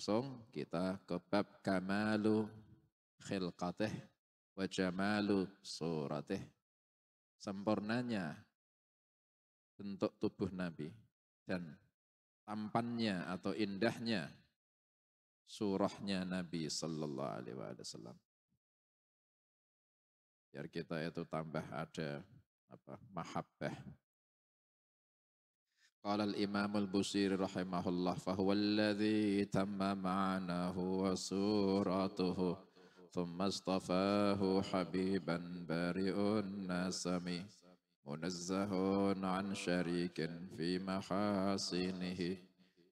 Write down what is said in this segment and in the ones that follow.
langsung kita ke bab kamalu khilqatih wa jamalu suratih. Sempurnanya bentuk tubuh Nabi dan tampannya atau indahnya surahnya Nabi sallallahu alaihi wasallam. Biar kita itu tambah ada mahabbah. Qala al-Imam al-Busiri rahimahullah fahuwa alladhi tamma ma'anahu wa suratuhu thumma astafahu habiban bari'un nasami munazzahun an syarikin fi mahasinihi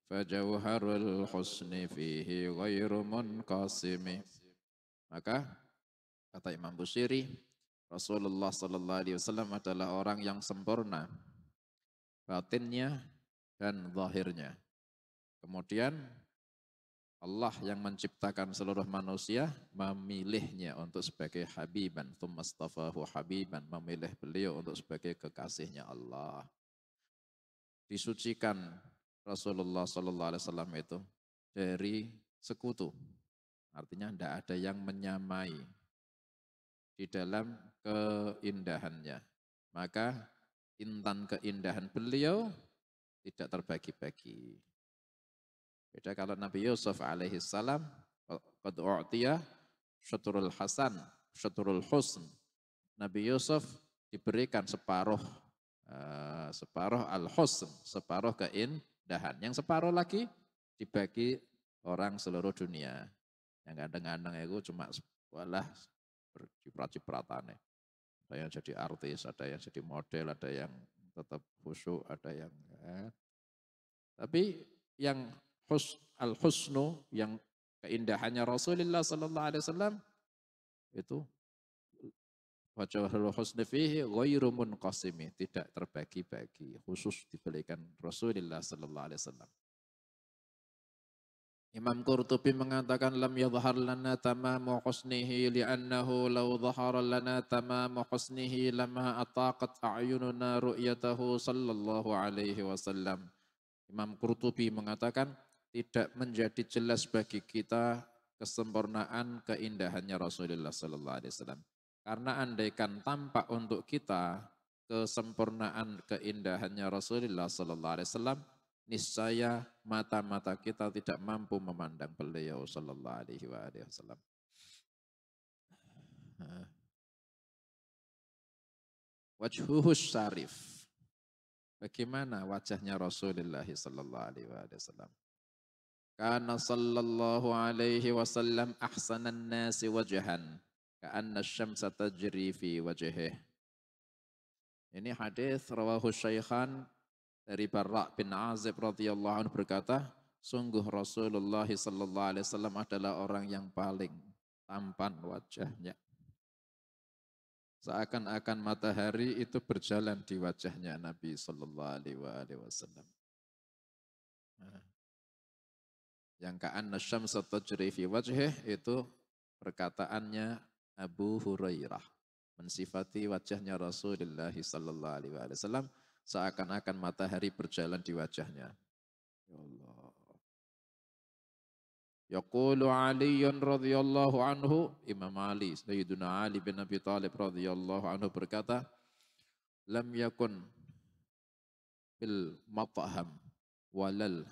fajawharul husni fihi ghairu munqasimi. Maka kata Imam Busiri, Rasulullah sallallahu alaihi wasallam adalah orang yang sempurna batinnya dan zahirnya. Kemudian Allah yang menciptakan seluruh manusia memilihnya untuk sebagai habiban, tsummastafahu habiban, memilih beliau untuk sebagai kekasihnya Allah. Disucikan Rasulullah sallallahu alaihi wasallam itu dari sekutu. Artinya tidak ada yang menyamai di dalam keindahannya. Maka intan keindahan beliau tidak terbagi-bagi. Beda kalau Nabi Yusuf alaihi salam qad u'tiya syatrul hasan, syatrul husn. Nabi Yusuf diberikan separuh al-husn, separuh keindahan. Yang separuh lagi dibagi orang seluruh dunia. Yang kadang-kadang itu cuma walah ciprat-cipratane. Ada yang jadi artis, ada yang jadi model, ada yang tetap khusyuk, ada yang tapi yang al-husnu, yang keindahannya Rasulullah sallallahu alaihi wasallam itu wajhul husni fihi ghairu munqasimi, tidak terbagi-bagi, khusus diberikan Rasulullah sallallahu alaihi wasallam. Imam Qurtubi mengatakan lam yadhhar lana tamamu husnihi li'annahu law dhahara lana tamamu husnihi lama ataqat a'yununa ru'yatahu sallallahu alaihi wasallam. Imam Qurtubi mengatakan tidak menjadi jelas bagi kita kesempurnaan keindahannya Rasulullah sallallahu alaihi wasallam. Karena andaikan tampak untuk kita kesempurnaan keindahannya Rasulullah sallallahu alaihi wasallam, niscaya mata-mata kita tidak mampu memandang beliau sallallahu alaihi wasallam. Wajhuhu syarif. Bagaimana wajahnya Rasulullah sallallahu alaihi wasallam? Kana sallallahu alaihi wasallam ahsanan nasi wajhan ka'anna asy-syamsa tajri fi wajhihi. Ini hadis rawahu Syaikhan dari Barra' bin Azib radhiyallahu anhu berkata, sungguh Rasulullah sallallahu alaihi wasallam adalah orang yang paling tampan wajahnya. Seakan-akan matahari itu berjalan di wajahnya Nabi sallallahu alaihi wasallam. Yang ka'anna syamsa tajri fi wajhih itu perkataannya Abu Hurairah mensifati wajahnya Rasulullah sallallahu alaihi wasallam seakan-akan matahari berjalan di wajahnya. Ya Allah. Yaqulu Ali radhiyallahu anhu, Imam Ali, Sayyiduna Ali bin Abi Thalib radhiyallahu anhu berkata, lam yakun bil mat'ham walal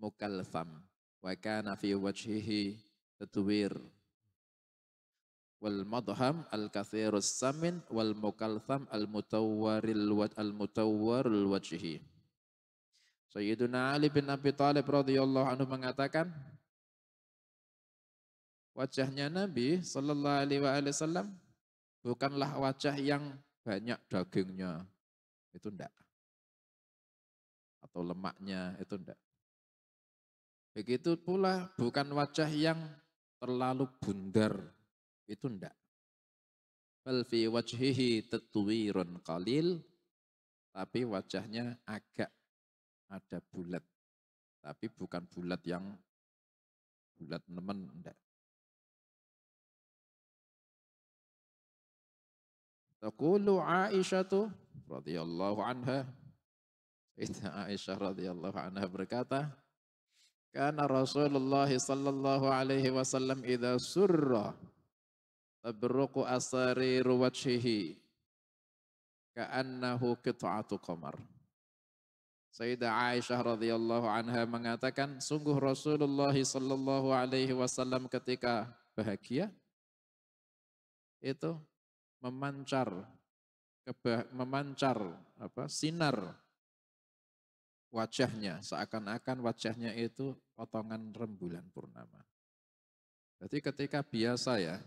mukaltham wa kana fi wajhihi tatwir wal madham al kathirus samin wal mukaltham al mutawwaril wajhi. Sayyiduna Ali bin Abi Thalib radhiyallahu anhu mengatakan wajahnya Nabi sallallahu alaihi wasallam bukanlah wajah yang banyak dagingnya, itu enggak, atau lemaknya, itu enggak. Begitu pula bukan wajah yang terlalu bundar, itu enggak. Bal fi wajhihi tatwirun qalil, tapi wajahnya agak ada bulat. Tapi bukan bulat yang bulat nemen, enggak. Taqulu Aisyah radhiyallahu anha, Aisyah radhiyallahu anha berkata, Karena Rasulullah sallallahu alaihi wasallam idza surra tabruqu asariru wajhihi ka'annahu qit'atu qamar. Sayyidah Aisyah radhiyallahu anha mengatakan, sungguh Rasulullah sallallahu alaihi wasallam ketika bahagia itu memancar sinar wajahnya seakan-akan wajahnya itu potongan rembulan purnama. Jadi ketika biasa ya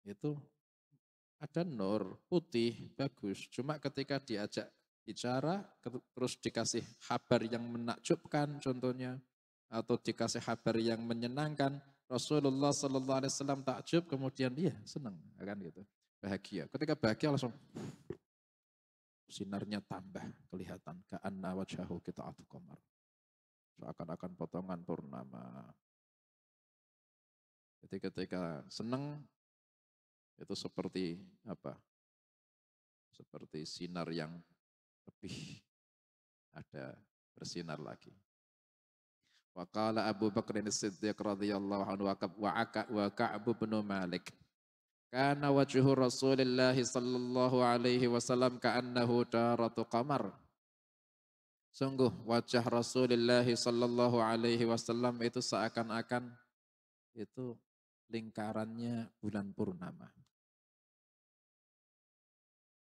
itu ada nur putih bagus, cuma ketika diajak bicara terus dikasih kabar yang menakjubkan contohnya atau dikasih kabar yang menyenangkan, Rasulullah sallallahu alaihi wasallam takjub kemudian dia senang kan gitu. Bahagia. Ketika bahagia langsung sinarnya tambah kelihatan ka'anna wajhahu qita'atu qamar. Seakan-akan potongan purnama. Jadi ketika senang itu seperti apa? Seperti sinar yang lebih ada bersinar lagi. Wa qala Abu Bakr as-Siddiq radhiyallahu anhu wa Ka'b bin Malik. Kana wajhu Rasulillah sallallahu alaihi wasallam ka'annahu daratu qamar. Sungguh wajah Rasulullah sallallahu alaihi wasallam itu seakan-akan itu lingkarannya bulan purnama.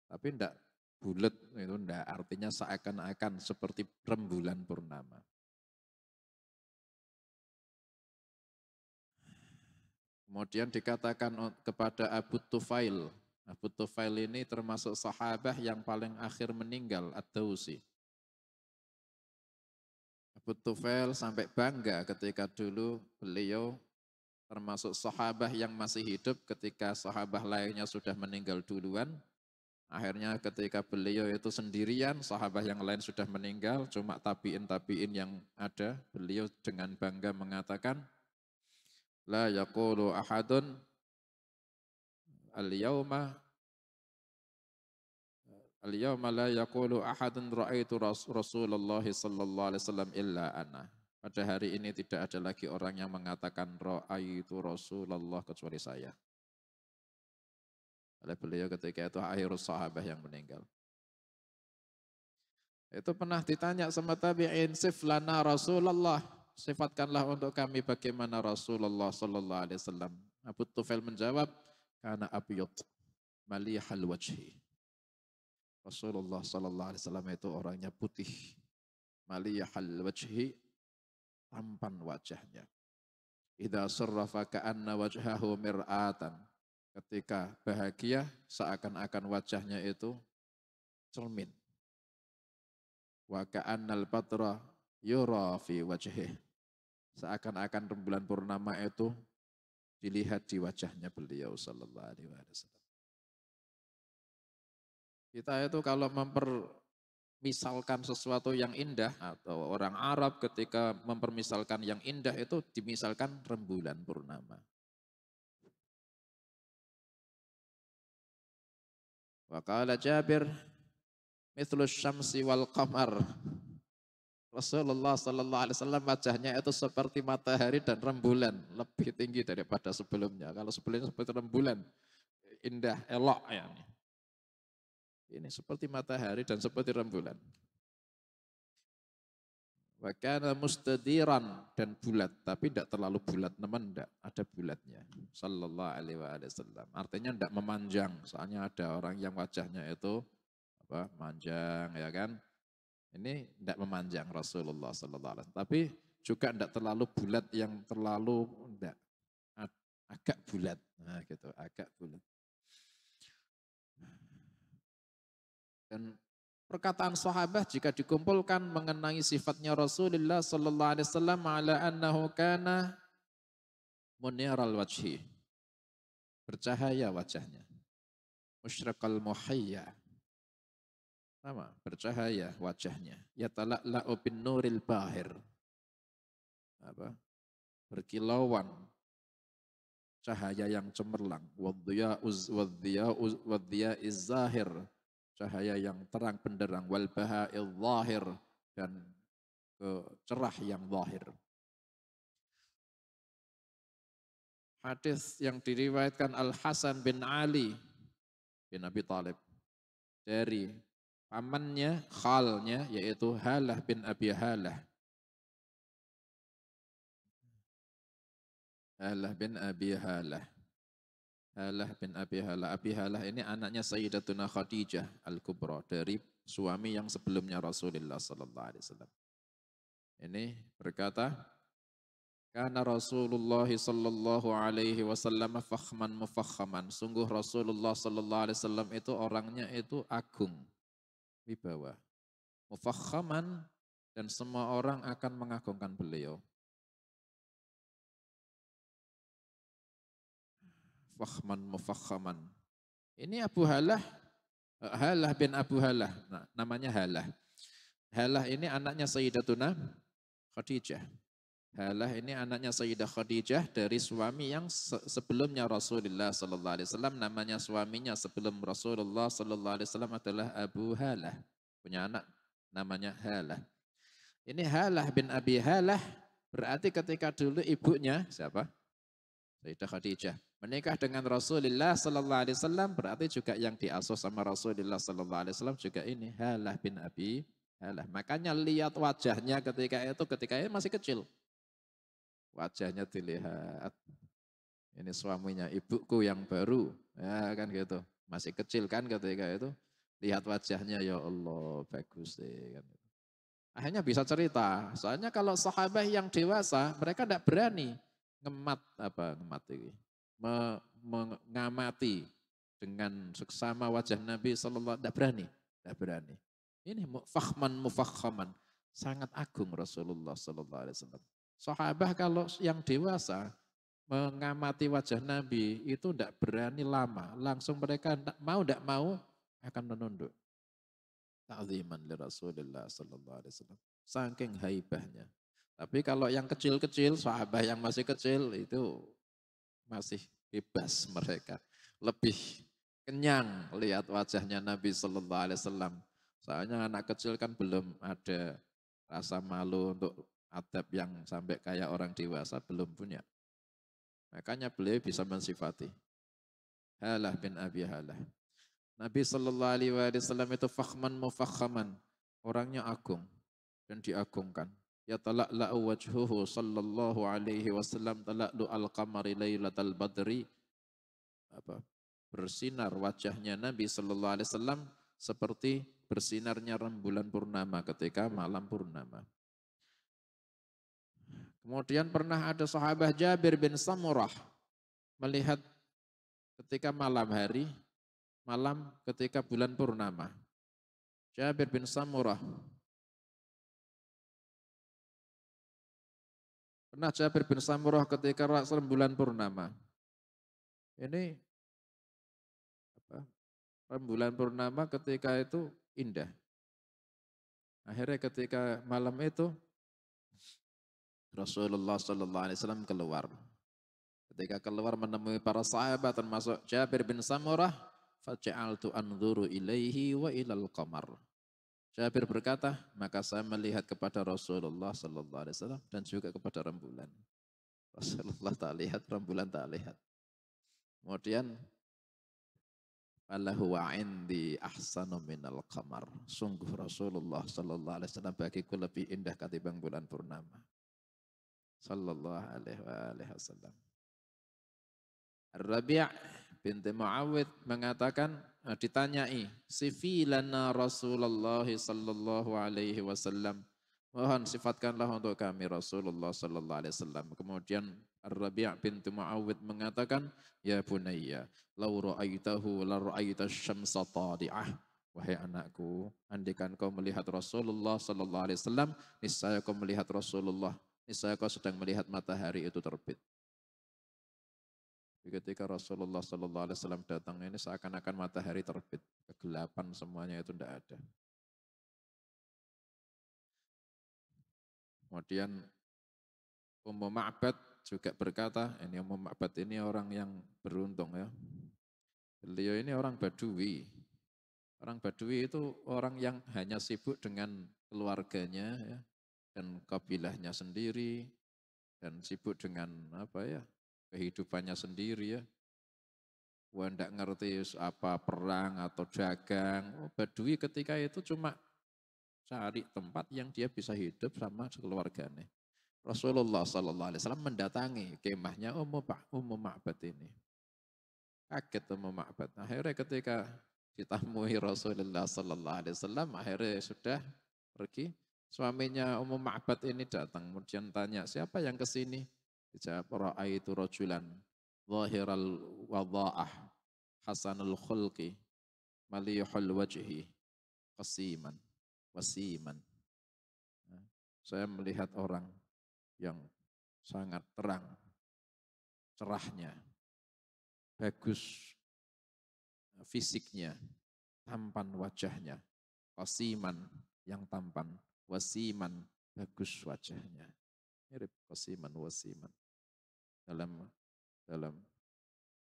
Tapi enggak bulat itu enggak, artinya seakan-akan seperti rembulan purnama. Kemudian dikatakan kepada Abu Tufail. Abu Tufail ini termasuk sahabah yang paling akhir meninggal, Ad-Dausi. Abu Tufail sampai bangga ketika dulu beliau termasuk sahabah yang masih hidup ketika sahabah lainnya sudah meninggal duluan. Akhirnya ketika beliau itu sendirian, sahabah yang lain sudah meninggal, cuma tabi'in yang ada, beliau dengan bangga mengatakan, la yaqulu ahadun al-yawma la yaqulu ahadun ra'aitu Rasulullah sallallahu alaihi wasallam illa ana. Pada hari ini tidak ada lagi orang yang mengatakan ra'aitu Rasulullah kecuali saya. Oleh beliau ketika itu akhirus sahabah yang meninggal. Itu pernah ditanya sama tabi'in, sif lana Rasulullah, sifatkanlah untuk kami bagaimana Rasulullah sallallahu alaihi wasallam. Abu Tufail menjawab, kana abyad malihal wajhi. Rasulullah sallallahu alaihi wasallam itu orangnya putih, malihal wajhi, tampan wajahnya. Idza sarrafa ka'anna wajhahu mir'atan. Ketika bahagia seakan-akan wajahnya itu cermin. Wa ka'annal batra yura fi wajhih. Seakan-akan rembulan purnama itu dilihat di wajahnya beliau sallallahu alaihi wasallam. Kita itu kalau mempermisalkan sesuatu yang indah atau orang Arab ketika mempermisalkan yang indah itu dimisalkan rembulan purnama. Wa qala Jabir mithlus syamsi wal qamar. Rasulullah sallallahu alaihi wasallam wajahnya itu seperti matahari dan rembulan, lebih tinggi daripada sebelumnya. Kalau sebelumnya seperti rembulan, indah, elok ya. Ini seperti matahari dan seperti rembulan. Wa kana mustadiran dan bulat, tapi tidak terlalu bulat, namun tidak ada bulatnya. Sallallahu alaihi wasallam. Artinya tidak memanjang, soalnya ada orang yang wajahnya itu manjang ya kan. Ini tidak memanjang Rasulullah sallallahu alaihi wasallam, tapi juga tidak terlalu bulat yang terlalu enggak, agak bulat. Nah, gitu, agak bulat. Dan perkataan sahabat jika dikumpulkan mengenai sifatnya Rasulullah sallallahu alaihi wasallam ala annahu kana muniral wajhi. Bercahaya wajahnya. Musyraqal muhayya. Sama, bercahaya wajahnya. Yatala'la'u bin nuril bahir. Berkilauan cahaya yang cemerlang. Wadhiya'uz zahir. Cahaya yang terang benderang. Wal baha'il zahir. Dan ke cerah yang zahir. Hadis yang diriwayatkan Al Hasan bin Ali bin Abi Thalib dari pamannya, khalnya, yaitu Halah bin Abi Halah. Halah bin Abi Halah. Halah bin Abi Halah. Abi Halah ini anaknya Sayyidatuna Khadijah Al-Kubra dari suami yang sebelumnya Rasulullah sallallahu alaihi wasallam. Ini berkata, karena Rasulullah sallallahu alaihi wasallam fakhman mufakhaman. Sungguh Rasulullah sallallahu alaihi wasallam itu orangnya itu agung, wibawa. Mufakhaman, dan semua orang akan mengagungkan beliau. Fakhman mufakhaman. Ini Abu Halah, Halah bin Abu Halah, nah, namanya Halah. Halah ini anaknya Sayyidatuna Khadijah. Halah ini anaknya Sayyidah Khadijah dari suami yang sebelumnya Rasulullah sallallahu alaihi wasallam. Namanya suaminya sebelum Rasulullah sallallahu alaihi wasallam adalah Abu Halah. Punya anak namanya Halah. Ini Halah bin Abi Halah berarti ketika dulu ibunya siapa? Sayyidah Khadijah menikah dengan Rasulullah sallallahu alaihi wasallam, berarti juga yang diasuh sama Rasulullah sallallahu alaihi wasallam juga ini Halah bin Abi Halah. Makanya lihat wajahnya ketika itu masih kecil. Wajahnya dilihat. Ini suaminya ibuku yang baru. Ya kan gitu. Masih kecil kan ketika itu. Lihat wajahnya, ya Allah bagus deh. Kan. Akhirnya bisa cerita. Soalnya kalau sahabat yang dewasa mereka tidak berani mengamati dengan seksama wajah Nabi sallallahu, tidak berani. Ini mufakhaman, sangat agung Rasulullah sallallahu alaihi wasallam. Sahabat kalau yang dewasa mengamati wajah Nabi itu tidak berani lama, langsung mereka tidak mau akan menunduk. Ta'ziman li Rasulullah sallallahu alaihi wasallam. Saking haibahnya. Tapi kalau yang kecil-kecil, sahabat yang masih kecil itu masih bebas mereka. Lebih kenyang lihat wajahnya Nabi sallallahu alaihi wasallam. Soalnya anak kecil kan belum ada rasa malu untuk adab yang sampai kayak orang dewasa, belum punya. Makanya beliau bisa mensifati. Halah bin Abi Halah. Nabi sallallahu alaihi wasallam itu fakhman mufakhaman. Orangnya agung dan diagungkan. Ya tala'la'u wajhuhu sallallahu alaihi wasallam tala'lu al-qamari laylatal badri. Bersinar wajahnya Nabi sallallahu alaihi wasallam seperti bersinarnya rembulan purnama ketika malam purnama. Kemudian pernah ada sahabat Jabir bin Samurah melihat ketika malam hari, malam ketika bulan purnama. Jabir bin Samurah. Pernah Jabir bin Samurah ketika rembulan purnama. Ini rembulan purnama ketika itu indah. Akhirnya ketika malam itu Rasulullah sallallahu alaihi wasallam keluar. Ketika keluar menemui para sahabat termasuk Jabir bin Samurah, faja'altu anzuru ilaihi wa ilal qamar. Jabir berkata, maka saya melihat kepada Rasulullah sallallahu alaihi wasallam dan juga kepada rembulan. Rasulullah tak lihat, rembulan tak lihat. Kemudian falahu wa indi ahsanu minal qamar. Sungguh Rasulullah sallallahu alaihi wasallam bagiku lebih indah ketimbang bulan purnama. Sallallahu alaihi wasallam. Ar-Rabi' binti Muawwidh mengatakan, ditanyai, sifilana Rasulullah sallallahu alaihi wasallam. Mohon sifatkanlah untuk kami Rasulullah sallallahu alaihi wasallam. Kemudian Ar-Rabi' binti Muawwidh mengatakan, ya bunayya, law ra'aitahu la ra'aita syamsa tadi'ah. Wahai anakku, andaikan kau melihat Rasulullah sallallahu alaihi wasallam, niscaya kau melihat Rasulullah, niscaya kau sedang melihat matahari itu terbit. Ketika Rasulullah sallallahu alaihi wasallam datang ini seakan-akan matahari terbit, kegelapan semuanya itu tidak ada. Kemudian Ummu Ma'bad juga berkata, ini Ummu Ma'bad ini orang yang beruntung ya. Beliau ini orang Badui. Orang Badui itu orang yang hanya sibuk dengan keluarganya ya, dan kabilahnya sendiri dan sibuk dengan kehidupannya sendiri ya. Wah ndak ngerti apa perang atau dagang. Oh, Badui ketika itu cuma cari tempat yang dia bisa hidup sama keluarganya. Rasulullah Sallallahu Alaihi Wasallam mendatangi kemahnya Ummu Ma'bad ini. Kaget Ummu Ma'bad. Akhirnya ketika ditemui Rasulullah Sallallahu Alaihi Wasallam, akhirnya sudah pergi. Suaminya Ummu Ma'bad ini datang, kemudian tanya, siapa yang kesini? Dijawab, ra'aitu rajulan zahiral wadha'ah hasanul khulqi malihul wajhi qasiman wasiman. Nah, saya melihat orang yang sangat terang, cerahnya, bagus fisiknya, tampan wajahnya, qasiman yang tampan, wasiman bagus wajahnya. Mirip qasiman wasiman. Dalam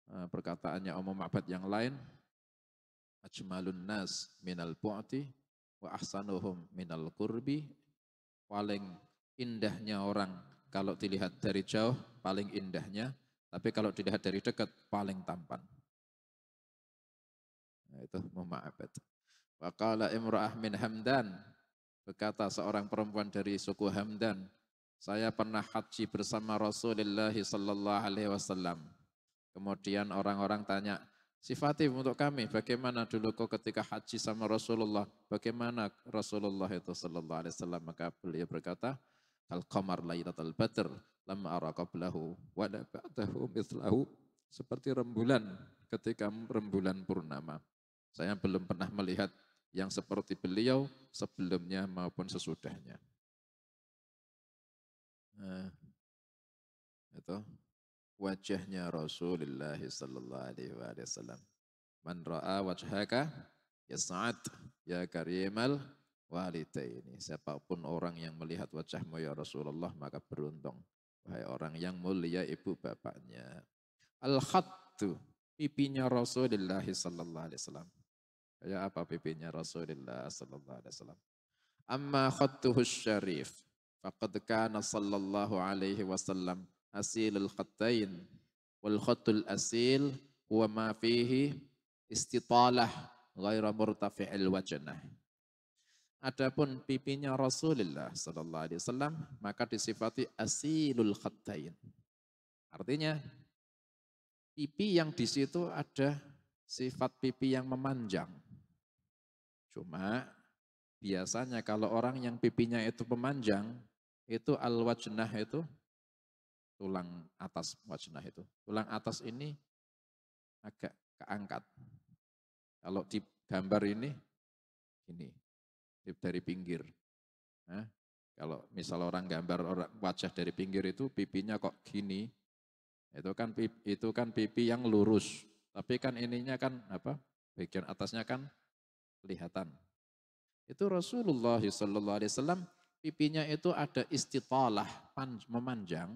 perkataannya Ummu Ma'bad yang lain, ajmalun nas minal bu'ti wa ahsanuhum minal qurbi. Paling indahnya orang kalau dilihat dari jauh paling indahnya, tapi kalau dilihat dari dekat paling tampan. Nah, itu Ummu Ma'bad. Wa qala imra'ah min Hamdan, berkata seorang perempuan dari suku Hamdan, saya pernah haji bersama Rasulullah sallallahu alaihi wasallam. Kemudian orang-orang tanya, sifati untuk kami, bagaimana dulu kau ketika haji sama Rasulullah? Bagaimana Rasulullah itu sallallahu alaihi wasallam? Maka beliau berkata, al-qamar lailatul badr, lam ara qablahu wa la ba'dahu mithlahu. Seperti rembulan ketika rembulan purnama. Saya belum pernah melihat yang seperti beliau sebelumnya maupun sesudahnya. Nah, itu wajahnya Rasulullah sallallahu alaihi wasallam. Man ra'a wajhaka yas'ad ya karimal walidaini. Siapapun orang yang melihat wajahmu ya Rasulullah maka beruntung. Wahai orang yang mulia ibu bapaknya. Al-khattu, pipinya Rasulullah sallallahu alaihi wasallam. Kayak apa pipinya Rasulullah sallallahu alaihi wasallam? Amma khattuhu syarif faqad kana sallallahu alaihi wasallam asilul khattayn wal khattul asil huwa ma fihi istitalah ghaira murtafi'il wajnah. Adapun pipinya Rasulullah sallallahu alaihi wasallam maka disifati asilul khattayn. Artinya pipi yang di situ ada sifat pipi yang memanjang. Cuma biasanya kalau orang yang pipinya itu memanjang itu al-wajnah itu tulang atas wajnah itu. Tulang atas ini agak keangkat. Kalau di gambar ini dari pinggir. Nah, kalau misal orang gambar orang wajah dari pinggir itu pipinya kok gini, itu kan pipi yang lurus. Tapi kan ininya kan bagian atasnya kan kelihatan. Itu Rasulullah SAW pipinya itu ada istitalah memanjang.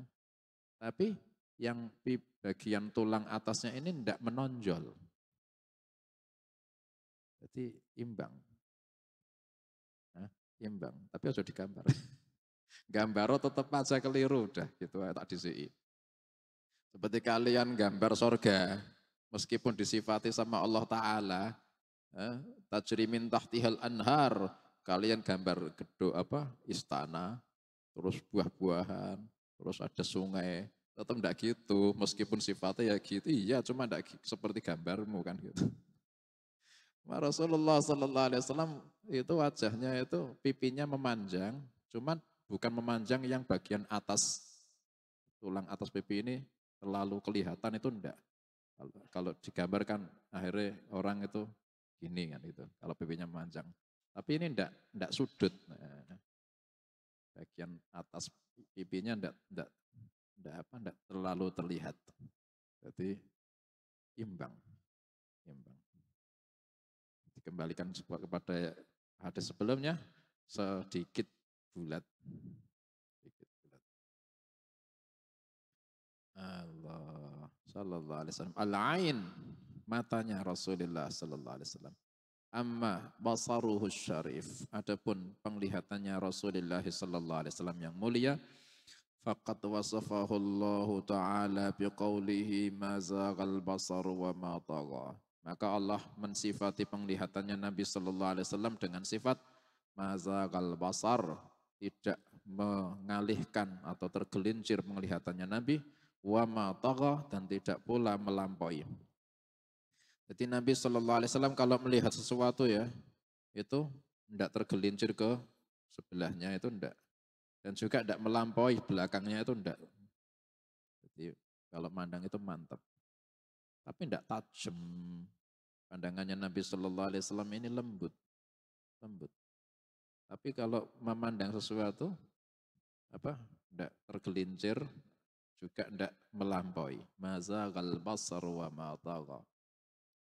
Tapi yang bagian tulang atasnya ini tidak menonjol. Jadi imbang. Nah, imbang, tapi harus digambar. Gambaro tetap aja keliru udah gitu tak disi. Seperti kalian gambar sorga, meskipun disifati sama Allah Ta'ala, tajri min tahtihal anhar, kalian gambar istana, terus buah-buahan, terus ada sungai, tetap enggak gitu, meskipun sifatnya ya gitu, iya cuma enggak seperti gambarmu kan gitu. Rasulullah Sallallahu Alaihi Wasallam itu wajahnya itu pipinya memanjang, cuman bukan memanjang yang bagian atas, tulang atas pipi ini terlalu kelihatan itu enggak. Kalau digambarkan akhirnya orang itu gini kan itu, kalau pipinya memanjang. Tapi ini enggak sudut. Bagian atas pipinya enggak terlalu terlihat. Jadi imbang. Dikembalikan kepada hadis sebelumnya, sedikit bulat. Allah sallallahu alaihi wasallam. Al-ain, matanya Rasulullah sallallahu alaihi wasallam. Amma basaruhu syarif. Adapun penglihatannya Rasulullah sallallahu alaihi wasallam yang mulia, faqad wasafahu Allah taala biqaulihi ma zaghal basar wa ma tagha. Maka Allah mensifati penglihatannya Nabi sallallahu alaihi wasallam dengan sifat ma zaghal basar, tidak mengalihkan atau tergelincir penglihatannya Nabi, wa ma tagha, dan tidak pula melampaui. Jadi Nabi Shallallahu Alaihi Wasallam kalau melihat sesuatu ya, itu tidak tergelincir ke sebelahnya, itu tidak. Dan juga tidak melampaui belakangnya, itu tidak. Jadi kalau mandang itu mantap. Tapi tidak tajam. Pandangannya Nabi Shallallahu Alaihi Wasallam ini lembut. Lembut. Tapi kalau memandang sesuatu, tidak tergelincir, juga tidak melampaui. Mazaghal basar wa ma tagha.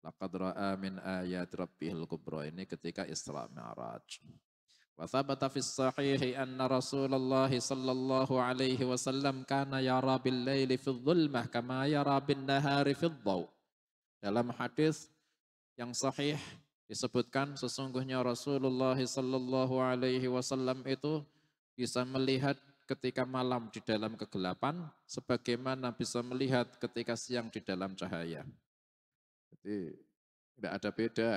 Laqad ra'a min ayat rabbihil kubra, ini ketika Isra Mi'raj. Wa thabata fis sahih anna Rasulullah sallallahu alaihi wasallam kana yara bil laili fil dhulmah kama yara bin nahari fil dhaw. Dalam hadis yang sahih disebutkan sesungguhnya Rasulullah sallallahu alaihi wasallam itu bisa melihat ketika malam di dalam kegelapan sebagaimana bisa melihat ketika siang di dalam cahaya. Jadi tidak ada beda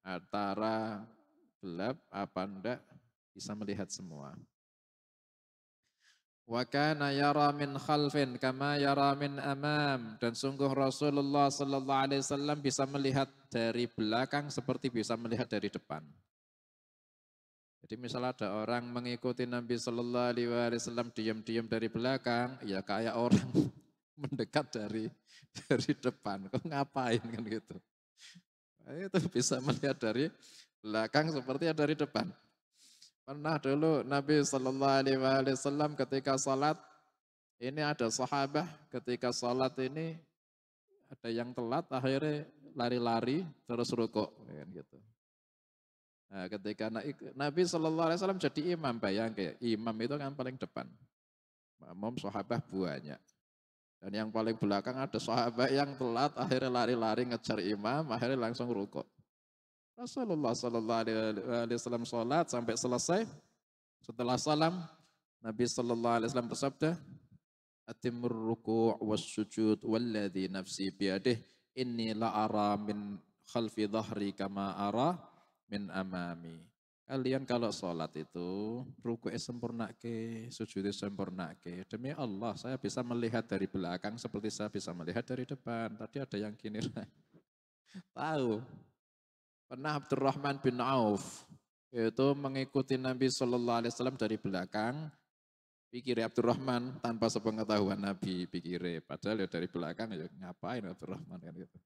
antara gelap apa enggak, bisa melihat semua. Wa kana yara min khalfin kama yara min amam, dan sungguh Rasulullah sallallahu alaihi wasallam bisa melihat dari belakang seperti bisa melihat dari depan. Jadi misalnya ada orang mengikuti Nabi sallallahu alaihi wasallam diam-diam dari belakang, ya kayak orang mendekat dari depan. Kok ngapain kan gitu. Itu bisa melihat dari belakang seperti dari depan. Pernah dulu Nabi Shallallahu Alaihi Wasallam ketika salat, ini ada sahabat ketika salat ini ada yang telat, akhirnya lari-lari terus rukuk, gitu. Nah, ketika Nabi Shallallahu Alaihi Wasallam jadi imam, bayangke imam itu kan paling depan, makmum sahabat banyak. Dan yang paling belakang ada sahabat yang telat, akhirnya lari-lari ngejar imam, akhirnya langsung rukuk. Rasulullah Sallallahu Alaihi Wasallam sholat sampai selesai. Setelah salam, Nabi Sallallahu Alaihi Wasallam bersabda, "Atimur ruku' was sujud walladhi nafsi biyadih, inni la ara min khalfi dhahri kama ara min amami." Kalian kalau sholat itu ruku'nya sempurnake, sujudnya sempurnake. Demi Allah, saya bisa melihat dari belakang seperti saya bisa melihat dari depan. Tadi ada yang gini, tahu. Pernah Abdurrahman bin Auf itu mengikuti Nabi Shallallahu Alaihi Wasallam dari belakang. Pikir Abdurrahman tanpa sepengetahuan Nabi, pikir. Padahal ya dari belakang ya ngapain Abdurrahman kan gitu.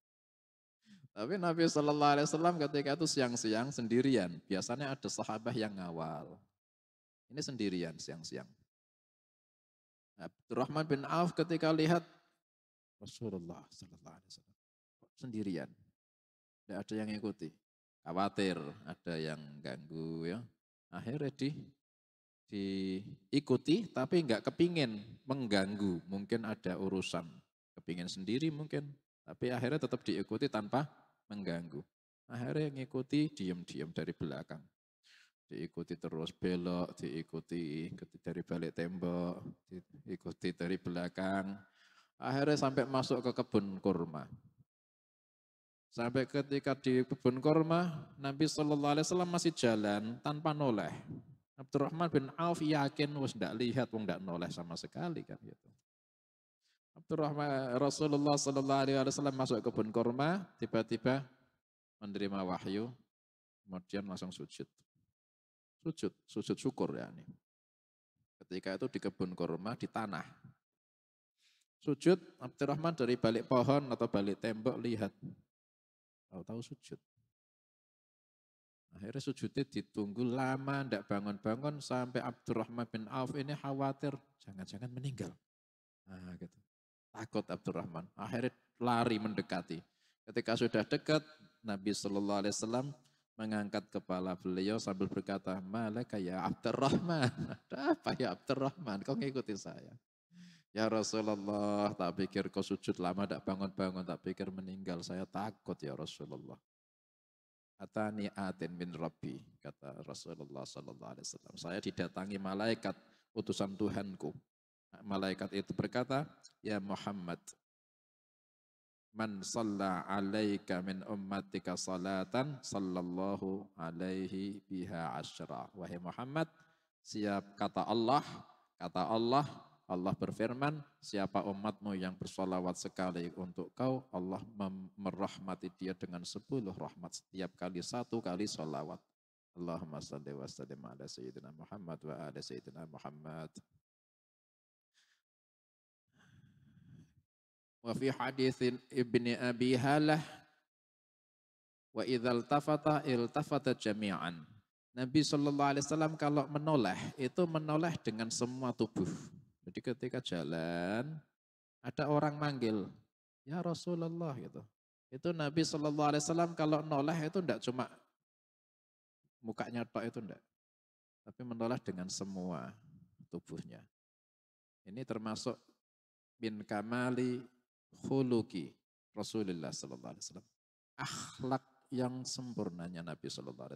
Tapi Nabi Shallallahu Alaihi Wasallam ketika itu siang-siang sendirian. Biasanya ada sahabat yang ngawal. Ini sendirian siang-siang. Abdurrahman bin Auf ketika lihat Rasulullah Shallallahu Alaihi Wasallam sendirian, tidak ada yang ngikuti. Khawatir ada yang ganggu ya. Akhirnya diikuti tapi enggak kepingin mengganggu. Mungkin ada urusan. Kepingin sendiri mungkin. Tapi akhirnya tetap diikuti tanpa mengganggu. Akhirnya ngikuti diam-diam dari belakang. Diikuti terus belok, diikuti dari balik tembok, diikuti dari belakang. Akhirnya sampai masuk ke kebun kurma. Sampai ketika di kebun kurma, Nabi Shallallahu Alaihi Wasallam masih jalan tanpa noleh. Abdurrahman bin Auf yakin wis ndak lihat, wong ndak noleh sama sekali kan gitu. Rasulullah Shallallahu Alaihi Wasallam masuk ke kebun kurma, tiba-tiba menerima wahyu, kemudian langsung sujud. Sujud syukur ya ini. Ketika itu di kebun kurma di tanah. Sujud, Abdurrahman dari balik pohon atau balik tembok lihat. Tahu-tahu sujud. Akhirnya sujudnya ditunggu lama, tidak bangun-bangun sampai Abdurrahman bin Auf ini khawatir, jangan-jangan meninggal. Nah, gitu. Takut Abdurrahman. Akhirnya lari mendekati. Ketika sudah dekat, Nabi Shallallahu Alaihi Wasallam mengangkat kepala beliau sambil berkata, "Malaka ya Abdurrahman." Ada apa ya Abdurrahman? Kau ngikuti saya? Ya Rasulullah, tak pikir kau sujud lama, tak bangun-bangun, tak pikir meninggal. Saya takut ya Rasulullah. Atani atin min Rabbi, kata Rasulullah sallallahu alaihi wasallam. Saya didatangi malaikat utusan Tuhanku. Malaikat itu berkata, ya Muhammad, man shalla alaika min ummatika salatan sallallahu alaihi biha asyra. Wahai Muhammad, kata Allah berfirman, siapa umatmu yang bersolawat sekali untuk kau, Allah merahmati dia dengan 10 rahmat, setiap kali 1 kali solawat. Allahumma salli wa sallim ala sayyidina Muhammad wa ala sayyidina Muhammad. Wa fi hadithin Ibni Abi Halah, wa idzal tafata iltafata jami'an. Nabi SAW kalau menoleh, itu menoleh dengan semua tubuh. Jadi ketika jalan, ada orang manggil, ya Rasulullah gitu. Itu Nabi SAW kalau noleh itu enggak cuma mukanya tok, itu enggak. Tapi menoleh dengan semua tubuhnya. Ini termasuk min kamali khuluqi Rasulullah SAW. Akhlak yang sempurnanya Nabi SAW.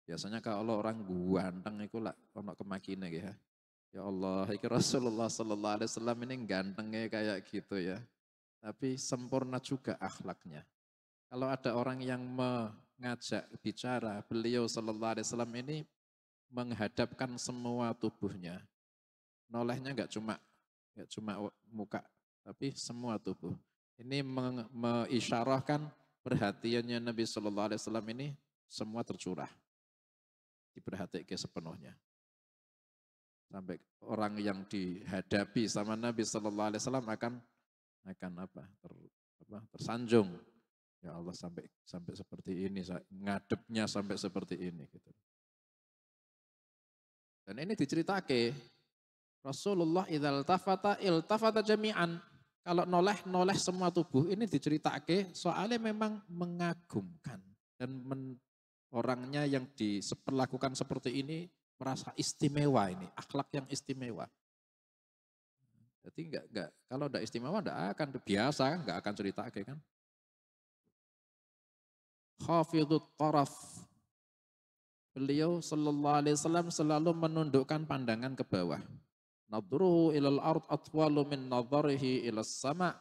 Biasanya kalau orang ganteng itu lah ono kemakine ya. Ya Allah, iki Rasulullah sallallahu alaihi wasallam ini gantengnya kayak gitu ya. Tapi sempurna juga akhlaknya. Kalau ada orang yang mengajak bicara, beliau sallallahu alaihi wasallam ini menghadapkan semua tubuhnya. Nolehnya enggak cuma muka, tapi semua tubuh. Ini mengisyarahkan perhatiannya Nabi sallallahu alaihi wasallam ini semua tercurah. Diperhatikan sepenuhnya. Sampai orang yang dihadapi sama Nabi Sallallahu Alaihi Wasallam akan tersanjung. Ya Allah, sampai seperti ini, ngadepnya sampai seperti ini. Gitu. Dan ini diceritake Rasulullah idzal tafata iltafata jami'an. Kalau noleh semua tubuh, ini diceritake soalnya memang mengagumkan dan orangnya yang diperlakukan seperti ini merasa istimewa, ini akhlak yang istimewa. Jadi enggak kalau enggak istimewa enggak akan biasa, enggak akan cerita kan. Khafidut taraf. Beliau sallallahu alaihi wasallam selalu menundukkan pandangan ke bawah. Nadruhu ilal ard atwalu min nadharihi ilas sama.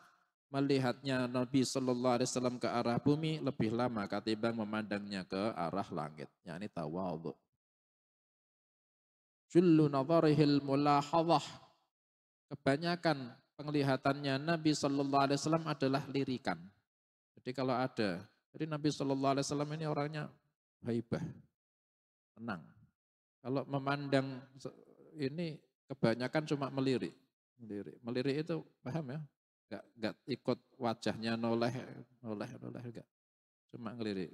Melihatnya Nabi sallallahu alaihi wasallam ke arah bumi lebih lama ketimbang memandangnya ke arah langit. Yakni tawadhu. Jullu nadharihil mulahadhah. Kebanyakan penglihatannya Nabi Sallallahu Alaihi Wasallam adalah lirikan. Jadi kalau ada, jadi Nabi Sallallahu Alaihi Wasallam ini orangnya haibah, tenang. Kalau memandang ini kebanyakan cuma melirik. Melirik itu paham ya? Enggak ikut wajahnya noleh enggak. Cuma ngelirik.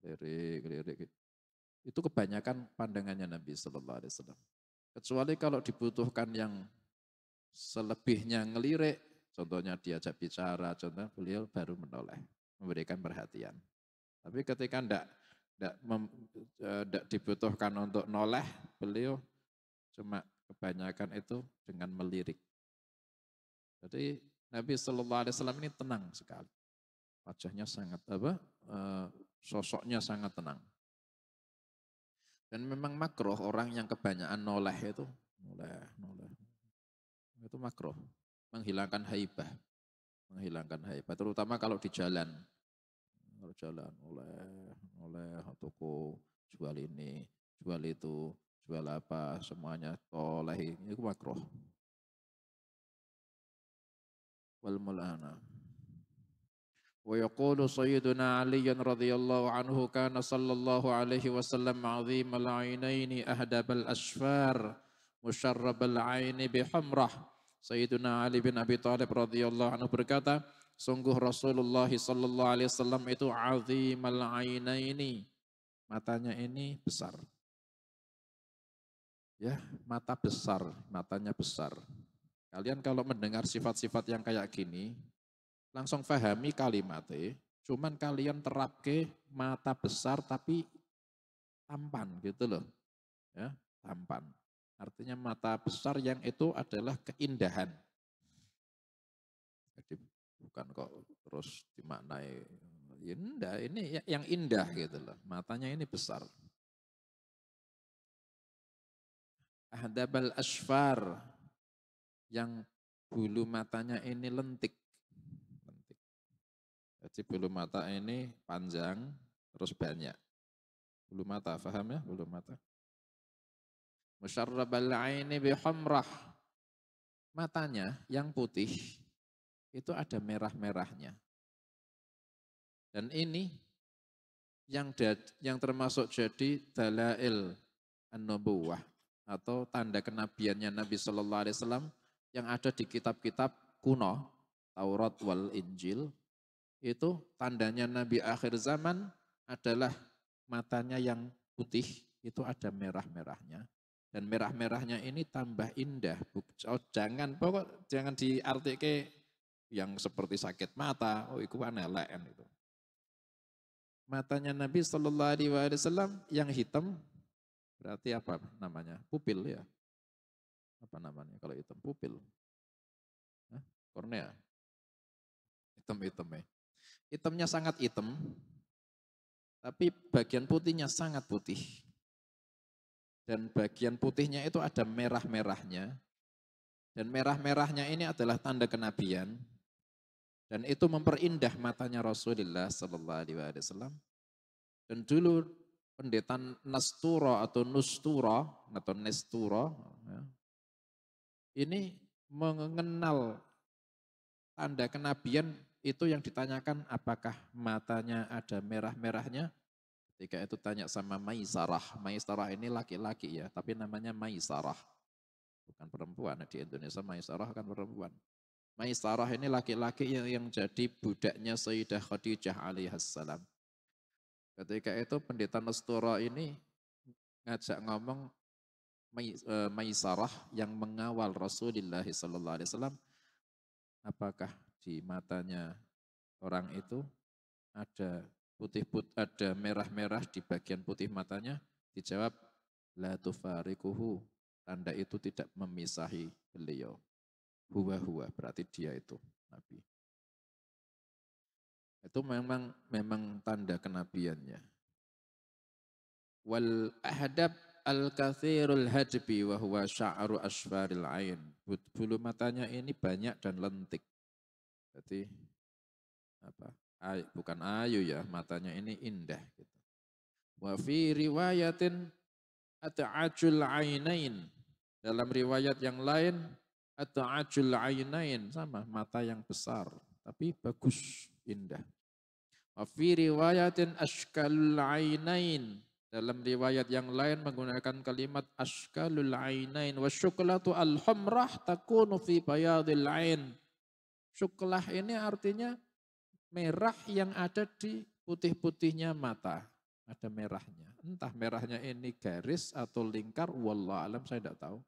Lirik. Itu kebanyakan pandangannya Nabi Sallallahu Alaihi Wasallam. Kecuali kalau dibutuhkan yang selebihnya ngelirik, contohnya diajak bicara, contohnya beliau baru menoleh, memberikan perhatian. Tapi ketika tidak dibutuhkan untuk noleh, beliau cuma kebanyakan itu dengan melirik. Jadi Nabi Sallallahu Alaihi Wasallam ini tenang sekali. Wajahnya sangat sosoknya sangat tenang. Dan memang makruh orang yang kebanyakan noleh itu, itu makruh, menghilangkan haibah, terutama kalau di jalan. Kalau jalan oleh toko, jual ini, jual itu, jual apa, semuanya oleh ini, itu makruh. Wal mulana. ويقول سيدنا علي رضي الله عنه كان صلى الله عليه وسلم عظيم العينين أهدب الأشفار مشرب العين بحمرة. Sayyiduna Ali bin Abi Thalib radhiyallahu anhu berkata, sungguh Rasulullah sallallahu alaihi wasallam itu azimal ainaini, matanya ini besar. Ya, mata besar, matanya besar. Kalian kalau mendengar sifat-sifat yang kayak gini, langsung pahami kalimatnya, cuman kalian terapke mata besar tapi tampan gitu loh. Ya, tampan. Artinya mata besar yang itu adalah keindahan. Jadi bukan kok terus dimaknai Ya enggak, ini yang indah gitu loh. Matanya ini besar. Ahdabal asfar, yang bulu matanya ini lentik. Lentik. Jadi bulu mata ini panjang, terus banyak. Bulu mata, paham ya? Bulu mata. Musyarrabal aini bihamrah. Matanya yang putih, itu ada merah-merahnya. Dan ini yang termasuk jadi dalail an-nubuwah atau tanda kenabiannya Nabi Shallallahu Alaihi Wasallam yang ada di kitab-kitab kuno, Taurat wal Injil, itu tandanya Nabi akhir zaman adalah matanya yang putih, itu ada merah-merahnya. Dan merah-merahnya ini tambah indah. Jangan diartikan yang seperti sakit mata, oh itu elek itu. Matanya Nabi Shallallahu Alaihi Wasallam yang hitam berarti apa namanya? Pupil ya. Apa namanya kalau hitam? Pupil. Hah? Kornea. Hitam-hitam ya. Hitamnya sangat hitam, tapi bagian putihnya sangat putih. Dan bagian putihnya itu ada merah-merahnya. Dan merah-merahnya ini adalah tanda kenabian. Dan itu memperindah matanya Rasulullah Sallallahu Alaihi Wasallam. Dan dulu pendeta Nastura atau Nustura atau Nestura ya, ini mengenal tanda kenabian itu yang ditanyakan apakah matanya ada merah-merahnya. Ketika itu tanya sama Maisarah. Maisarah ini laki-laki ya, tapi namanya Maisarah. Bukan perempuan, di Indonesia Maisarah kan perempuan. Maisarah ini laki-laki yang jadi budaknya Sayyidah Khadijah alaihissalam. Ketika itu pendeta Nastura ini ngajak ngomong Maisarah yang mengawal Rasulullah SAW, apakah di matanya orang itu ada ada merah-merah di bagian putih matanya? Dijawab, la tufarikuhu, tanda itu tidak memisahi beliau. Huwa berarti dia itu Nabi. Itu memang tanda kenabiannya. Wal ahdab al-kathirul hajbi wa huwa sya'ru asfaril ain. Bulu matanya ini banyak dan lentik. Jadi apa? Bukan ayu ya, matanya ini indah gitu. Wa fi riwayatin ata'ajul ainain. Dalam riwayat yang lain ata'ajul ainain, sama mata yang besar tapi bagus, indah. Wa fi riwayatin ashkalul ainain. Dalam riwayat yang lain menggunakan kalimat ashkalul ainain wa syuklatu al-humrah takunu fi bayadil ain. Syuklah ini artinya merah yang ada di putih-putihnya mata. Ada merahnya. Entah merahnya ini garis atau lingkar, wallah alam saya tidak tahu.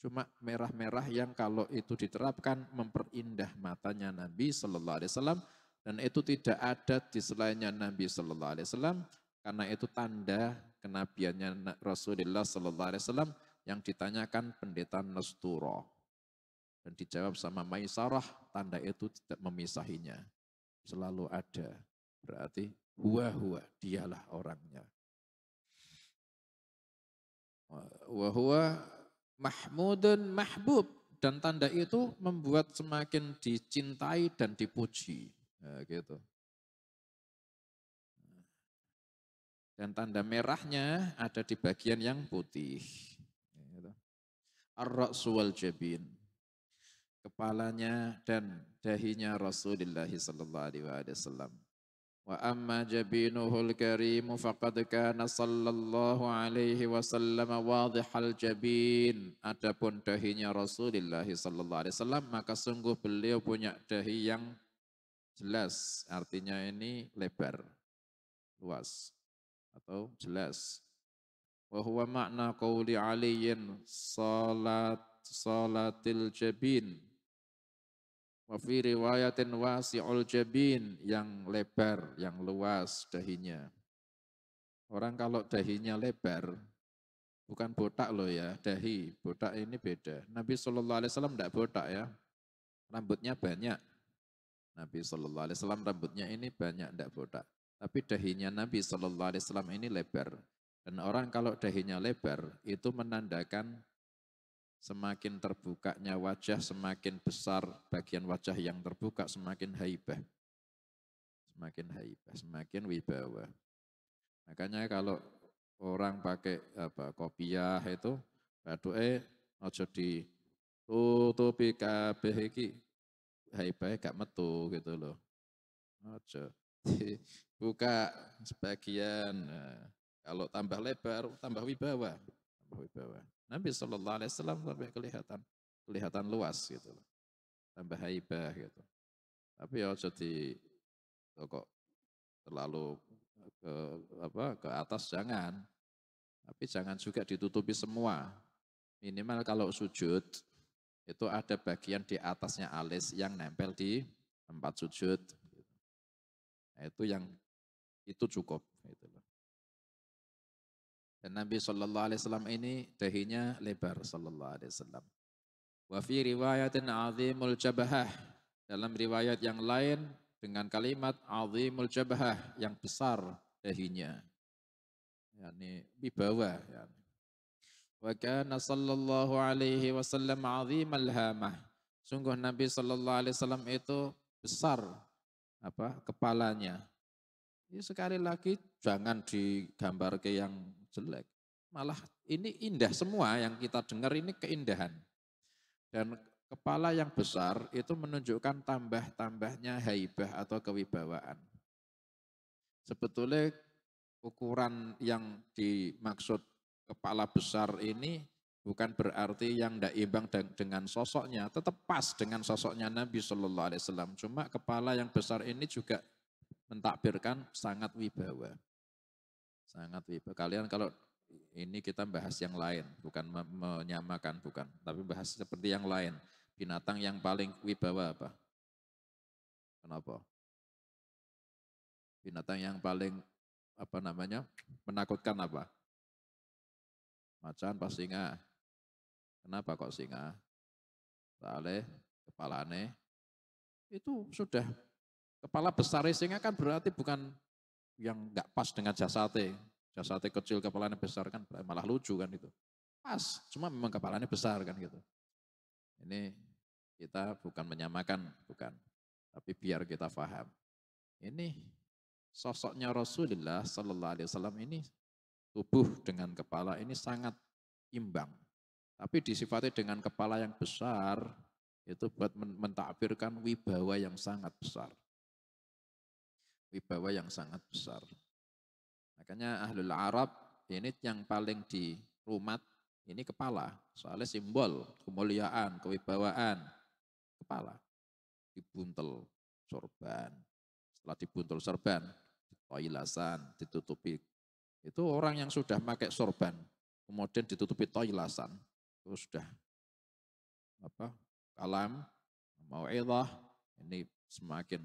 Cuma merah-merah yang kalau itu diterapkan memperindah matanya Nabi Sallallahu Alaihi Wasallam, dan itu tidak ada di selainnya Nabi Sallallahu Alaihi Wasallam, karena itu tanda kenabiannya Rasulullah Sallallahu Alaihi Wasallam yang ditanyakan pendeta Nastura dan dijawab sama Maisarah, tanda itu tidak memisahinya, selalu ada. Berarti huwa dialah orangnya. Wa mahmudun mahbub, dan tanda itu membuat semakin dicintai dan dipuji. Nah, gitu. Dan tanda merahnya ada di bagian yang putih. Gitu. Ar-ra'su wal jabin. Kepalanya dan dahinya Rasulullah sallallahu alaihi wasallam. Wa amma jabinuhul karimu faqad kana sallallahu alaihi wasallam wadihal jabin. Adapun dahinya Rasulullah sallallahu alaihi wasallam, maka sungguh beliau punya dahi yang jelas, artinya ini lebar, luas atau jelas. Wa huwa makna qauli aliyin salatil jabin. Wa fi riwayatin wasi'ul jabin, yang lebar, yang luas dahinya. Orang kalau dahinya lebar, bukan botak loh ya, dahi. Botak ini beda. Nabi SAW tidak botak ya, rambutnya banyak. Nabi Shallallahu Alaihi Wasallam rambutnya ini banyak, tidak botak. Tapi dahinya Nabi Shallallahu Alaihi Wasallam ini lebar. Dan orang kalau dahinya lebar itu menandakan semakin terbukanya wajah, semakin besar bagian wajah yang terbuka, semakin haibah. Semakin haibah, semakin wibawa. Makanya kalau orang pakai kopiah itu, baduke aja ditutupi kabeh iki, haibah gak metu gitu loh. Aja dibuka sebagian. Nah, kalau tambah lebar, tambah wibawa. Tambah wibawa. Nabi Shallallahu Alaihi Wasallam sampai kelihatan luas gitu loh. Tambah haibah gitu. Tapi ya jadi kok terlalu ke atas jangan. Tapi jangan juga ditutupi semua. Minimal kalau sujud itu ada bagian di atasnya alis yang nempel di tempat sujud. Nah, itu cukup. Gitu loh. Dan Nabi Shallallahu Alaihi Wasallam ini dahinya lebar Shallallahu Alaihi Wasallam. Wa fi riwayatin azimul jabahah. Dalam riwayat yang lain dengan kalimat azimul jabahah yang besar dahinya. Yani wibawa. Yani. Wa kana sallallahu alaihi wasallam azimal hamah. Sungguh Nabi Shallallahu Alaihi Wasallam itu besar kepalanya. Ini sekali lagi jangan digambar ke yang jelek. Malah ini indah semua yang kita dengar ini keindahan. Dan kepala yang besar itu menunjukkan tambah-tambahnya haibah atau kewibawaan. Sebetulnya ukuran yang dimaksud kepala besar ini bukan berarti yang tidak imbang dengan sosoknya. Tetap pas dengan sosoknya Nabi Shallallahu Alaihi Wasallam. Cuma kepala yang besar ini juga mentakbirkan sangat wibawa. Sangat wibawa. Kalian kalau ini kita bahas yang lain, bukan menyamakan, bukan. Tapi bahas seperti yang lain. Binatang yang paling wibawa apa? Kenapa? Binatang yang paling menakutkan apa? Macan pas singa. Kenapa kok singa? Soalnya kepalane itu sudah kepala besar singa kan berarti bukan yang nggak pas dengan jasate. Jasate kecil kepalanya besar kan malah lucu kan itu. Pas, cuma memang kepalanya besar kan gitu. Ini kita bukan menyamakan, bukan. Tapi biar kita paham. Ini sosoknya Rasulullah Sallallahu Alaihi Wasallam ini tubuh dengan kepala ini sangat imbang. Tapi disifati dengan kepala yang besar, itu buat mentakbirkan wibawa yang sangat besar. Wibawa yang sangat besar. Makanya Ahlul Arab ini yang paling dirumat ini kepala. Soalnya simbol kemuliaan, kewibawaan. Kepala. Dibuntel sorban. Setelah dibuntel sorban, toilasan, ditutupi. Itu orang yang sudah pakai sorban, kemudian ditutupi toilasan. Itu sudah kalam, mau'idhah, ini semakin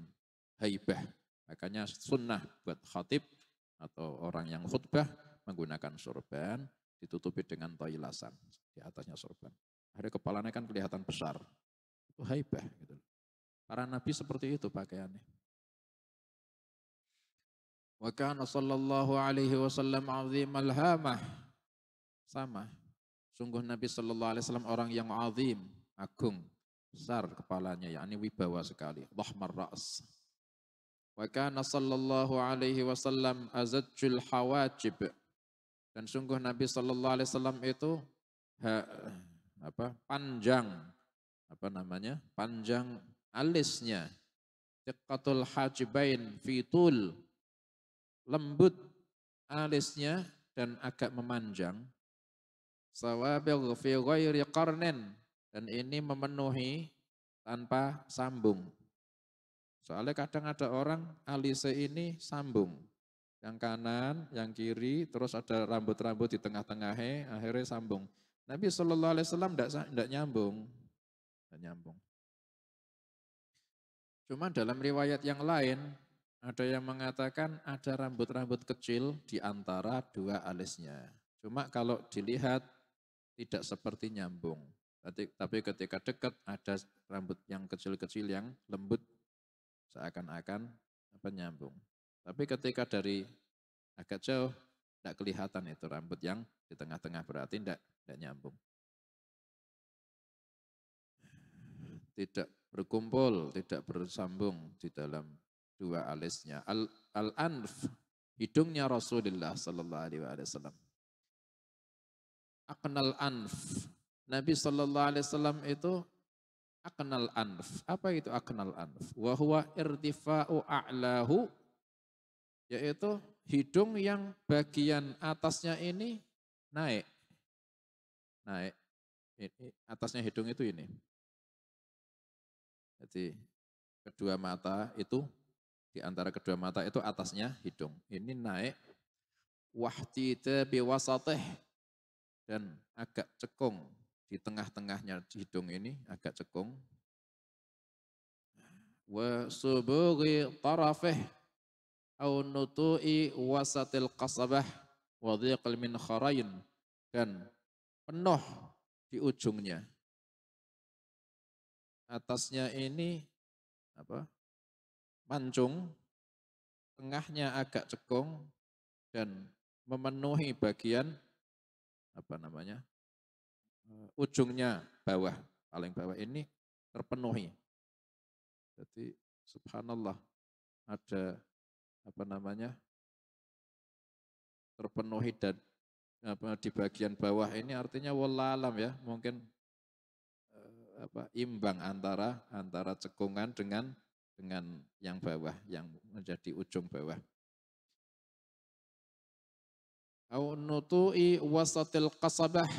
haibah. Makanya sunnah buat khatib atau orang yang khutbah menggunakan sorban ditutupi dengan toilasan di atasnya sorban. Akhirnya kepalanya kan kelihatan besar. Itu haibah gitu. Para nabi seperti itu pakaiannya. Wa kana sallallahu alaihi wasallam azimal hamah. Sama. Sungguh Nabi sallallahu alaihi wasallam orang yang azim, agung, besar kepalanya, yakni wibawa sekali. Dhahmar ra's. Wa kana sallallahu alaihi wasallam azajjul hawajib. Dan sungguh Nabi sallallahu alaihi wasallam itu panjang panjang alisnya. Diqqatul hajibain fitul, lembut alisnya dan agak memanjang. Sawabigh fi ghairi qarnin, dan ini memenuhi tanpa sambung. Soalnya kadang ada orang alisnya ini sambung. Yang kanan, yang kiri, terus ada rambut-rambut di tengah-tengahnya, akhirnya sambung. Nabi Shallallahu Alaihi Wasallam tidak nyambung. Tidak nyambung. Cuma dalam riwayat yang lain, ada yang mengatakan ada rambut-rambut kecil di antara dua alisnya. Cuma kalau dilihat tidak seperti nyambung. Tapi ketika dekat ada rambut yang kecil-kecil yang lembut seakan-akan nyambung. Tapi ketika dari agak jauh, tidak kelihatan itu rambut yang di tengah-tengah, berarti tidak nyambung. Tidak berkumpul, tidak bersambung di dalam dua alisnya. Al-anf, hidungnya Rasulullah sallallahu alaihi wasallam. Aqnal anf. Nabi sallallahu alaihi wasallam itu aqnal anf. Apa itu aqnal anf? Wa huwa irtifa'u a'lahu, yaitu hidung yang bagian atasnya ini naik. Naik. Atasnya hidung itu ini. Jadi kedua mata itu, di antara kedua mata itu atasnya hidung. Ini naik. Wahtita biwasatih, dan agak cekung. Di tengah-tengahnya hidung ini agak cekung. Wa subughi tarafih au nutu'i wasatil qasabah wa dhiqil min kharain, dan penuh di ujungnya. Atasnya ini mancung, tengahnya agak cekung, dan memenuhi bagian ujungnya bawah, paling bawah ini terpenuhi. Jadi subhanallah, ada terpenuhi, dan di bagian bawah ini artinya wallahualam ya, mungkin imbang antara cekungan dengan yang bawah, yang menjadi ujung bawah. Au nutu'i wasatil qasabah,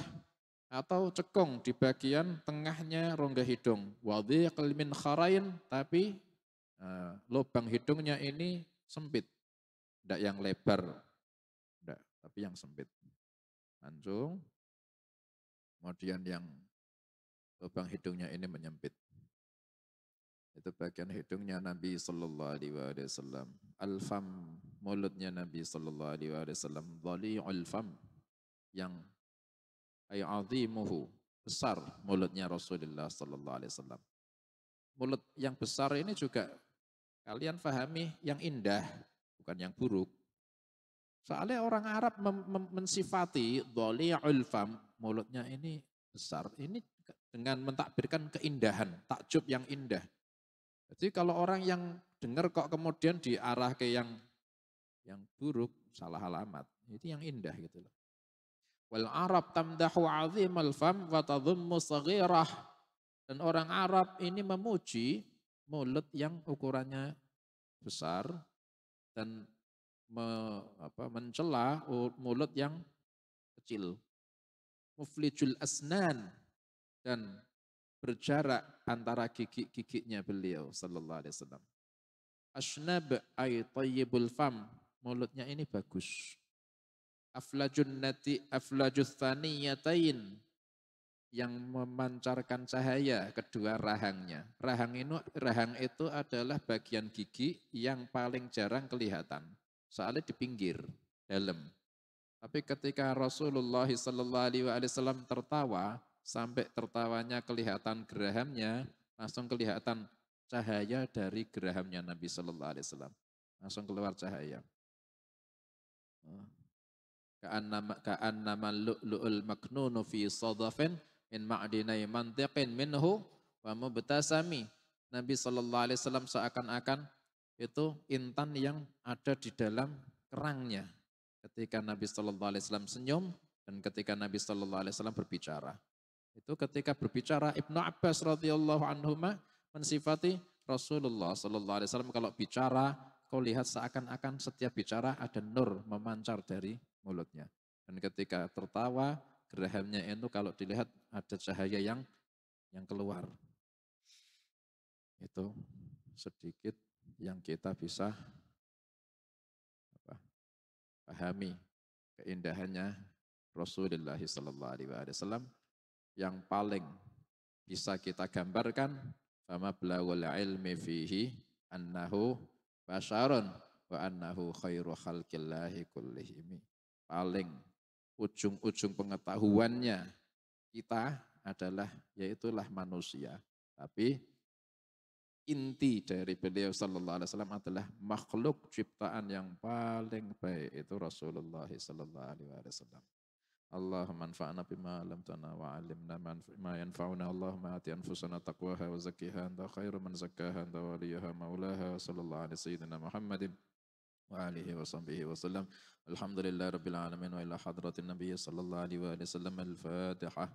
atau cekung di bagian tengahnya rongga hidung. Wadhiqil min kharain, tapi lubang hidungnya ini sempit, tidak yang lebar, tidak, tapi yang sempit. Mancung, kemudian yang lubang hidungnya ini menyempit. Itu bagian hidungnya Nabi sallallahu alaihi wasallam. Al-fam, mulutnya Nabi sallallahu alaihi wasallam. Dhali'ul fam, yang azimuhu, besar mulutnya Rasulullah sallallahu alaihi wasallam. Mulut yang besar ini juga kalian fahami yang indah, bukan yang buruk. Soalnya orang Arab mensifati dhali'ul fam, mulutnya ini besar, ini dengan mentakbirkan keindahan, takjub yang indah. Jadi kalau orang yang dengar kok kemudian diarah ke yang buruk, salah alamat. Itu yang indah gitu loh. Wal Arab tamdahu azimal fam wa tadhummu saghirah. Dan orang Arab ini memuji mulut yang ukurannya besar dan mencela mulut yang kecil. Muflijul asnan, dan berjarak antara gigi-giginya beliau sallallahu alaihi wasallam. Asnab ay tayyibul fam, mulutnya ini bagus. Aflajus thaniyatain, yang memancarkan cahaya kedua rahangnya. Rahang itu adalah bagian gigi yang paling jarang kelihatan. Soalnya di pinggir, dalam. Tapi ketika Rasulullah sallallahu alaihi wasallam tertawa, sampai tertawanya kelihatan gerahamnya, langsung kelihatan cahaya dari gerahamnya Nabi sallallahu alaihi wasallam. Langsung keluar cahaya. Ka'annama lu'lu'ul maknunu fi sadafin min ma'dinai mantiqin minhu wa mubtasami. Nabi sallallahu alaihi wasallam seakan-akan itu intan yang ada di dalam kerangnya ketika Nabi sallallahu alaihi wasallam senyum, dan ketika Nabi sallallahu alaihi wasallam berbicara. Itu ketika berbicara, Ibnu Abbas radhiyallahu anhuma mensifati Rasulullah sallallahu alaihi wasallam kalau bicara, kau lihat seakan-akan setiap bicara ada nur memancar dari mulutnya. Dan ketika tertawa, gerahamnya itu kalau dilihat ada cahaya yang keluar. Itu sedikit yang kita bisa pahami keindahannya Rasulullah sallallahu alaihi wasallam. Yang paling bisa kita gambarkan, sama belagul ilmi fihi annahu basyarun wa annahu khairu khalqillahi kullihim. Paling ujung-ujung pengetahuannya kita adalah yaitulah manusia. Tapi inti dari beliau sallallahu alaihi wasallam adalah makhluk ciptaan yang paling baik itu Rasulullah sallallahu alaihi wasallam. Allahumma anfa'na bima 'allamtana wa 'allimna ma yanfa'una. Allahumma ati anfusana taqwaha wa zakkiha anta khairu man zakkaha anta waliyaha maulaha. Sallallahu alaihi sayyidina Muhammadin wa alihi wa sahbihi wa sallam. Alhamdulillah rabbil alamin wa ila hadratin nabiy sallallahu alaihi wa sallam. Al-Fatihah.